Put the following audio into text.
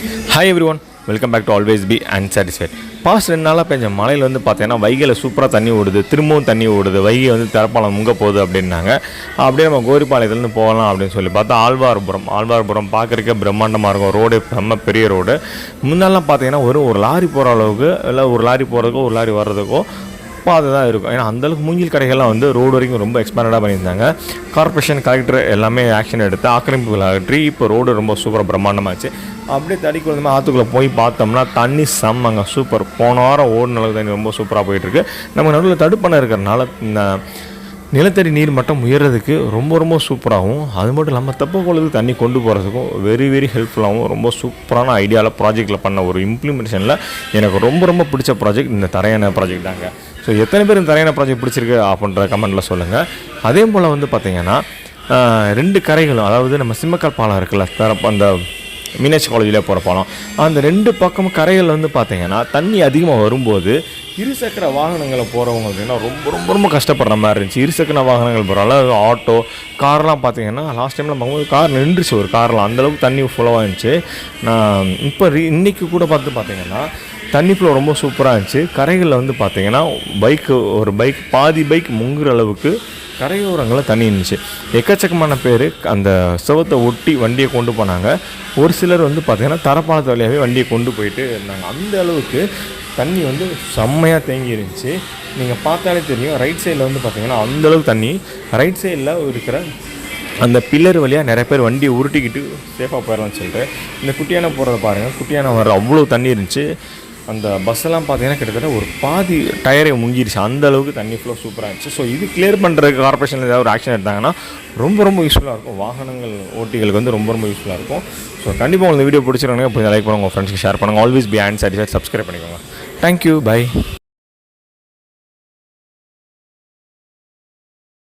Hi everyone, welcome back to Always Be Unsatisfied. Past 2 நாளாக பெஞ்ச மழையில் வந்து பார்த்தீங்கன்னா வைகையில் சூப்பராக தண்ணி ஓடுது, திரும்பவும் தண்ணி ஓடுது, வைகை வந்து திறப்பாலம் முங்க போகுது அப்படின்னாங்க. அப்படியே நம்ம கோரிப்பாளையத்துலேருந்து போகலாம் அப்படின்னு சொல்லி பார்த்தா ஆழ்வார்புரம் பார்க்குறக்கே பிரம்மாண்டமாக இருக்கும். ரோடு ரொம்ப பெரிய ரோடு. முன்னாலாம் பார்த்தீங்கன்னா ஒரு லாரி போகிற அளவுக்கு, இல்லை ஒரு லாரி போகிறதுக்கோ ஒரு லாரி வர்றதுக்கோ பாதை தான் இருக்கும். ஏன்னா அந்தளவுக்கு மூங்கில் கடைகள்லாம் வந்து ரோடு வரைக்கும் ரொம்ப எக்ஸ்பேண்டடாக பண்ணியிருந்தாங்க. கார்பரேஷன் கலெக்டர் எல்லாமே ஆக்ஷன் எடுத்து ஆக்கிரமிப்புகள் அகற்றி இப்போ ரோடு ரொம்ப சூப்பராக பிரம்மாண்டமாச்சு. அப்படியே தடிக்கு வந்து ஆற்றுக்குள்ளே போய் பார்த்தோம்னா தண்ணி செம்மங்க சூப்பர். போன வாரம் ஓடின அளவுக்கு தண்ணி ரொம்ப சூப்பராக போயிட்டுருக்கு. நம்ம நடுவில் தடுப்பணை இருக்கிறனால இந்த நிலத்தடி நீர் மட்டம் உயர்றதுக்கு ரொம்ப சூப்பராகவும், அது மட்டும் இல்லாமல் தெப்பக்குளத்துக்கு தண்ணி கொண்டு போகிறதுக்கும் வெரி ஹெல்ப்ஃபுல்லாகவும் ரொம்ப சூப்பரான ஐடியாவில் ப்ராஜெக்டில் பண்ண ஒரு இம்ப்ளிமெண்டேஷனில் எனக்கு ரொம்ப பிடிச்ச ப்ராஜெக்ட் இந்த தரையான ப்ராஜெக்ட் தாங்க. ஸோ எத்தனை பேர் இந்த தரையான ப்ராஜெக்ட் பிடிச்சிருக்கு அப்படின்ற கமெண்ட்டில் சொல்லுங்கள். அதே போல் வந்து பார்த்திங்கன்னா 2 கரைகளும், அதாவது நம்ம சிம்மக்கல் பாலம் இருக்குல்ல, அந்த மீனாட்சி காலேஜில் போகிற பாலம், அந்த 2 பக்கமும் கரைகள் வந்து பார்த்திங்கன்னா தண்ணி அதிகமாக வரும்போது இருசக்கர வாகனங்களை போகிறவங்க அப்படின்னா ரொம்ப கஷ்டப்படுற மாதிரி இருந்துச்சு. இருசக்கர வாகனங்கள் போகிறால ஆட்டோ கார்லாம் பார்த்திங்கன்னா லாஸ்ட் டைமில் பார்க்கும்போது கார் நின்றுச்சு. ஒரு காரில் அந்தளவுக்கு தண்ணி ஃபுல்லாக இருந்துச்சு. நான் இப்போ இன்றைக்கி கூட பார்த்திங்கன்னா தண்ணி ஃப்ளோ ரொம்ப சூப்பராக இருந்துச்சு. கரைகளில் வந்து பார்த்திங்கன்னா பாதி பைக் முங்குற அளவுக்கு கரையோரங்களில் தண்ணி இருந்துச்சு. எக்கச்சக்கமான பேர் அந்த செவத்தை ஒட்டி வண்டியை கொண்டு போனாங்க. ஒரு சிலர் வந்து பார்த்திங்கன்னா தரப்பாலத்து வழியாகவே வண்டியை கொண்டு போயிட்டு இருந்தாங்க. அந்த அளவுக்கு தண்ணி வந்து செம்மையாக தேங்கி இருந்துச்சு. நீங்கள் பார்த்தாலே தெரியும். ரைட் சைடில் வந்து பார்த்திங்கன்னா அந்தளவுக்கு தண்ணி, ரைட் சைடில் இருக்கிற அந்த பில்லர் வழியாக நிறைய பேர் வண்டியை உருட்டிக்கிட்டு சேஃபாக போயிடலாம்னு சொல்லிட்டு இந்த குட்டியான போகிறத பாருங்கள். குட்டியான வர அவ்வளோ தண்ணி இருந்துச்சு. அந்த பஸ்ஸெல்லாம் பார்த்திங்கன்னா கிட்டத்தட்ட ஒரு பாதி டயரை முங்கிடுச்சு. அந்த அளவுக்கு தண்ணி ஃப்ளோ சூப்பராக இருந்துச்சு. ஸோ இது கிளியர் பண்ணுறதுக்கு கார்பரேஷனில் ஏதாவது ஒரு ஆக்ஷன் எடுத்தாங்கன்னா ரொம்ப யூஸ்ஃபுல்லாக இருக்கும். வாகனங்கள் ஓட்டிகளுக்கு வந்து ரொம்ப யூஸ்ஃபுல்லாக இருக்கும். ஸோ கண்டிப்பாக உங்களுக்கு வீடியோ பிடிச்சிருக்காங்க. இப்போ லைக் பண்ணுங்கள், உங்கள் ஃப்ரெண்ட்ஸ்க்கு ஷேர் பண்ணுங்கள். Always be unsatisfied. சப்ஸ்கிரைப் பண்ணிக்கோங்க. Thank you, by.